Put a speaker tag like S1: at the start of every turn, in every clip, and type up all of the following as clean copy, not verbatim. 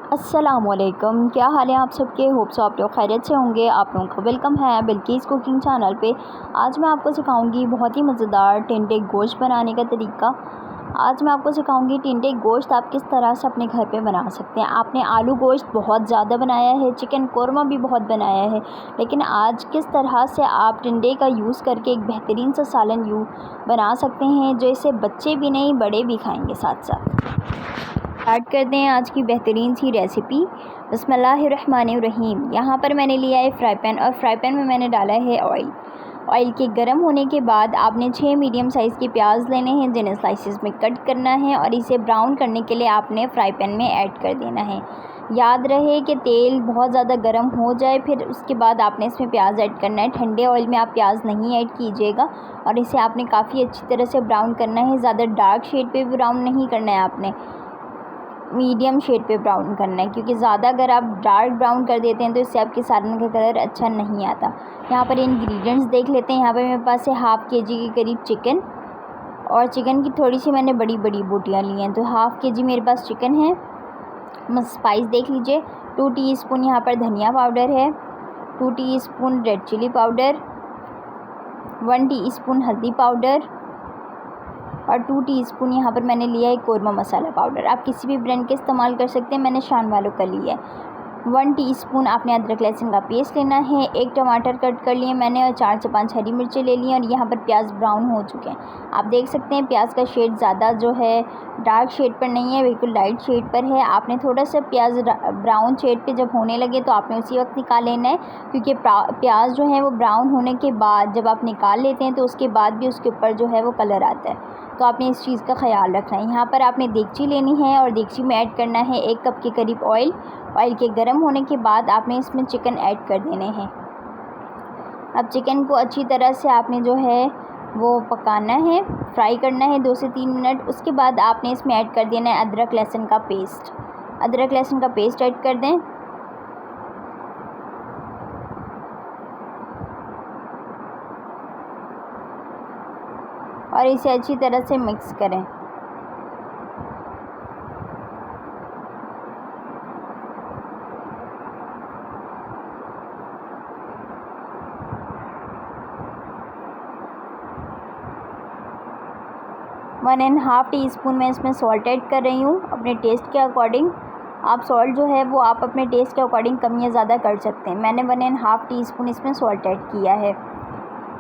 S1: अस्सलामुअलैकुम, क्या हाल है आप सबके। होप सो आप लोग खैरियत से होंगे। आप लोगों का वेलकम है बिल्किस कुकिंग चैनल पे। आज मैं आपको सिखाऊंगी बहुत ही मज़ेदार टिंडे गोश्त बनाने का तरीका। आज मैं आपको सिखाऊंगी टिंडे गोश्त आप किस तरह से अपने घर पे बना सकते हैं। आपने आलू गोश्त बहुत ज़्यादा बनाया है, चिकन कोरमा भी बहुत बनाया है, लेकिन आज किस तरह से आप टिंडे का यूज़ करके एक बेहतरीन सा सालन बना सकते हैं जो इसे बच्चे भी नहीं बड़े भी खाएँगे साथ साथ। स्टार्ट करते हैं आज की बेहतरीन सी रेसिपी। बिस्मिल्लाहिर्रहमानिर्रहीम। यहाँ पर मैंने लिया है फ्राई पैन और फ्राई पैन में मैंने डाला है ऑयल। ऑयल के गर्म होने के बाद आपने 6 मीडियम साइज़ के प्याज लेने हैं जिन्हें स्लाइसेस में कट करना है और इसे ब्राउन करने के लिए आपने फ्राई पैन में ऐड कर देना है। याद रहे कि तेल बहुत ज़्यादा गर्म हो जाए, फिर उसके बाद आपने इसमें प्याज ऐड करना है। ठंडे ऑयल में आप प्याज नहीं ऐड कीजिएगा और इसे आपने काफ़ी अच्छी तरह से ब्राउन करना है। ज़्यादा डार्क शेड पे ब्राउन नहीं करना है, आपने मीडियम शेड पे ब्राउन करना है, क्योंकि ज़्यादा अगर आप डार्क ब्राउन कर देते हैं तो इससे आपके सालन का कलर अच्छा नहीं आता। यहाँ पर इंग्रेडिएंट्स देख लेते हैं। यहाँ पर मेरे पास है हाफ़ के जी के करीब चिकन, और चिकन की थोड़ी सी मैंने बड़ी बड़ी बोटियाँ ली हैं, तो हाफ़ के जी मेरे पास चिकन है। स्पाइस देख लीजिए। 2 टीस्पून यहाँ पर धनिया पाउडर है, 2 teaspoon red chilli powder, 1 teaspoon हल्दी पाउडर और 2 टीस्पून यहाँ पर मैंने लिया है कोरमा मसाला पाउडर। आप किसी भी ब्रांड का इस्तेमाल कर सकते हैं, मैंने शान वालों का लिया है। 1 टीस्पून आपने अदरक लहसुन का पेस्ट लेना है। 1 टमाटर कट कर लिए मैंने और 4 से 5 हरी मिर्चें ले ली हैं। और यहाँ पर प्याज ब्राउन हो चुके हैं। आप देख सकते हैं प्याज का शेड ज़्यादा जो है डार्क शेड पर नहीं है, बिल्कुल लाइट शेड पर है। आपने थोड़ा सा प्याज ब्राउन शेड पे जब होने लगे तो आपने उसी वक्त निकाल लेना है, क्योंकि प्याज जो है वो ब्राउन होने के बाद जब आप निकाल लेते हैं तो उसके बाद भी उसके ऊपर जो है वो कलर आता है, तो आपने इस चीज़ का ख्याल रखना है। यहाँ पर आपने देगची लेनी है और देगची में ऐड करना है 1 कप के करीब ऑयल। ऑयल के गर्म होने के बाद आपने इसमें चिकन ऐड कर देने हैं। अब चिकन को अच्छी तरह से आपने जो है वो पकाना है, फ्राई करना है 2 से 3 मिनट। उसके बाद आपने इसमें ऐड कर देना है अदरक लहसुन का पेस्ट। अदरक लहसुन का पेस्ट ऐड कर दें और इसे अच्छी तरह से मिक्स करें। One and half tea spoon मैं इसमें सॉल्ट ऐड कर रही हूँ अपने टेस्ट के अकॉर्डिंग। आप सॉल्ट जो है वो आप अपने टेस्ट के अकॉर्डिंग कम या ज़्यादा कर सकते हैं। मैंने 1 एंड हाफ़ टी स्पून इसमें सॉल्ट ऐड किया है,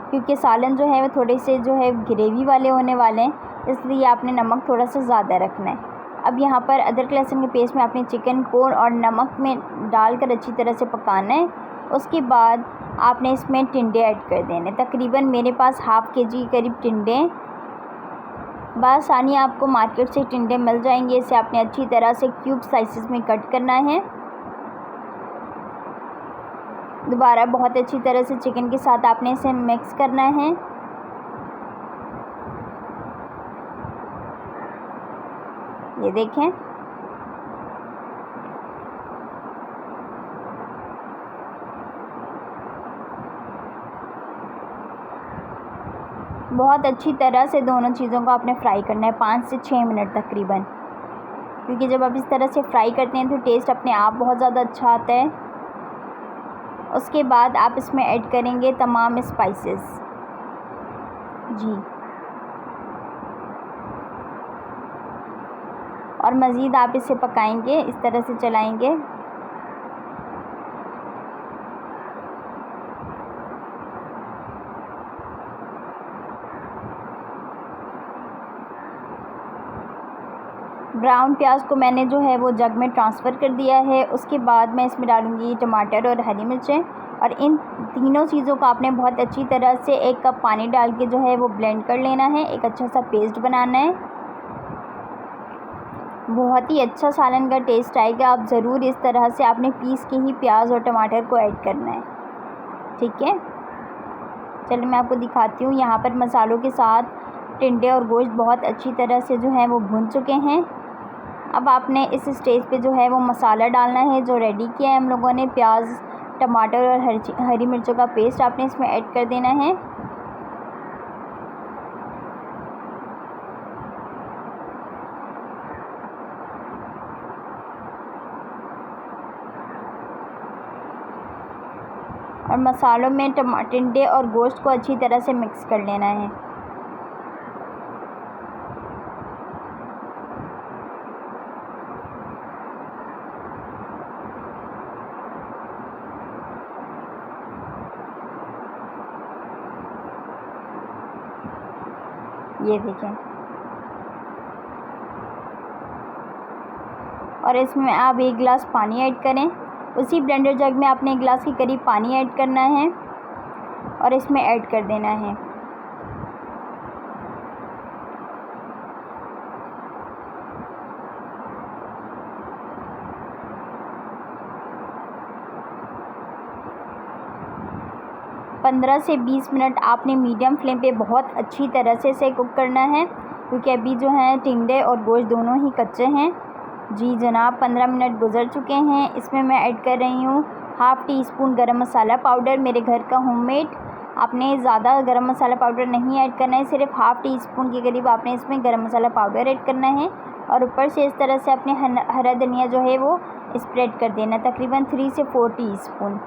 S1: क्योंकि सालन जो है वो थोड़े से जो है ग्रेवी वाले होने वाले हैं, इसलिए आपने नमक थोड़ा सा ज़्यादा रखना है। अब यहाँ पर अदरक लहसुन के पेस्ट में आपने चिकन को और नमक में डालकर अच्छी तरह से पकाना है। उसके बाद आपने इसमें टिंडे ऐड कर देने। तकरीबन मेरे पास हाफ़ के जी करीब टिंडे, बआसानी आपको मार्केट से टिंडे मिल जाएंगे। इसे आपने अच्छी तरह से क्यूब साइज़ में कट करना है। दोबारा बहुत अच्छी तरह से चिकन के साथ आपने इसे मिक्स करना है। ये देखें, बहुत अच्छी तरह से दोनों चीज़ों को आपने फ्राई करना है 5 से 6 मिनट तकरीबन, क्योंकि जब आप इस तरह से फ्राई करते हैं तो टेस्ट अपने आप बहुत ज़्यादा अच्छा आता है। उसके बाद आप इसमें ऐड करेंगे तमाम स्पाइसेस जी, और मज़ीद आप इसे पकाएंगे, इस तरह से चलाएंगे। ब्राउन प्याज को मैंने जो है वो जग में ट्रांसफ़र कर दिया है। उसके बाद मैं इसमें डालूँगी टमाटर और हरी मिर्चें, और इन तीनों चीज़ों को आपने बहुत अच्छी तरह से 1 कप पानी डाल के जो है वो ब्लेंड कर लेना है। एक अच्छा सा पेस्ट बनाना है। बहुत ही अच्छा सालन का टेस्ट आएगा। आप ज़रूर इस तरह से आपने पीस के ही प्याज और टमाटर को ऐड करना है, ठीक है। चलिए मैं आपको दिखाती हूँ। यहाँ पर मसालों के साथ टिंडे और गोश्त बहुत अच्छी तरह से जो है वो भुन चुके हैं। अब आपने इस स्टेज पे जो है वो मसाला डालना है जो रेडी किया है हम लोगों ने। प्याज, टमाटर और हरी मिर्चों का पेस्ट आपने इसमें ऐड कर देना है। और मसालों में टिंडे और गोश्त को अच्छी तरह से मिक्स कर लेना है। ये देखें, और इसमें आप 1 गिलास पानी ऐड करें। उसी ब्लेंडर जग में आपने 1 गिलास के करीब पानी ऐड करना है और इसमें ऐड कर देना है। पंद्रह से 20 मिनट आपने मीडियम फ्लेम पे बहुत अच्छी तरह से इसे कुक करना है, क्योंकि अभी जो है टिंडे और गोश्त दोनों ही कच्चे हैं। जी जनाब, 15 मिनट गुजर चुके हैं। इसमें मैं ऐड कर रही हूँ हाफ़ टी स्पून गरम मसाला पाउडर, मेरे घर का होममेड। आपने ज़्यादा गरम मसाला पाउडर नहीं ऐड करना है, सिर्फ हाफ़ टी स्पून के करीब आपने इसमें गरम मसाला पाउडर ऐड करना है। और ऊपर से इस तरह से अपने हरा धनिया जो है वो स्प्रेड कर देना, तकरीबन 3 से 4 टीस्पून।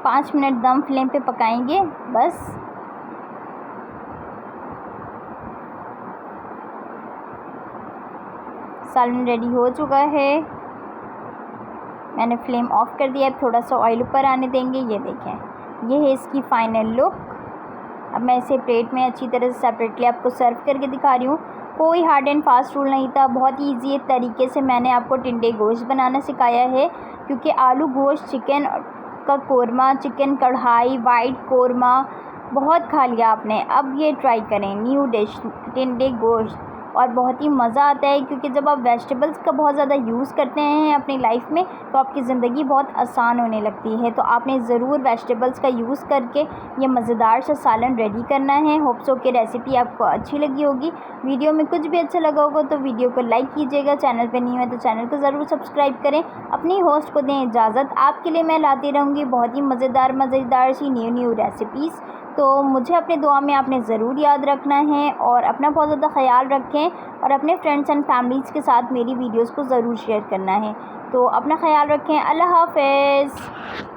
S1: पाँच मिनट दम फ्लेम पे पकाएंगे बस। सालन रेडी हो चुका है। मैंने फ्लेम ऑफ कर दिया। अब थोड़ा सा ऑयल ऊपर आने देंगे। ये देखें, ये है इसकी फ़ाइनल लुक। अब मैं इसे प्लेट में अच्छी तरह से सेपरेटली आपको सर्व करके दिखा रही हूँ। कोई हार्ड एंड फास्ट रूल नहीं था, बहुत ही ईजी तरीके से मैंने आपको टिंडे गोश्त बनाना सिखाया है, क्योंकि आलू गोश्त, चिकन का कोरमा, चिकन कढ़ाई, वाइट कोरमा बहुत खा लिया आपने। अब ये ट्राई करें न्यू डिश टिंडे गोश्त, और बहुत ही मज़ा आता है, क्योंकि जब आप वेजिटेबल्स का बहुत ज़्यादा यूज़ करते हैं अपनी लाइफ में तो आपकी ज़िंदगी बहुत आसान होने लगती है। तो आपने ज़रूर वेजिटेबल्स का यूज़ करके ये मज़ेदार सा सालन रेडी करना है। होप सो कि रेसिपी आपको अच्छी लगी होगी। वीडियो में कुछ भी अच्छा लगा होगा तो वीडियो को लाइक कीजिएगा। चैनल पर नहीं है तो चैनल को ज़रूर सब्सक्राइब करें। अपनी होस्ट को दें इजाज़त। आपके लिए मैं लाती रहूँगी बहुत ही मज़ेदार सी न्यू रेसिपीज़। तो मुझे अपने दुआ में आपने ज़रूर याद रखना है, और अपना बहुत ज़्यादा ख्याल रखें, और अपने फ्रेंड्स एंड फैमिलीज़ के साथ मेरी वीडियोस को ज़रूर शेयर करना है। तो अपना ख्याल रखें। अल्लाह हाफ़िज़।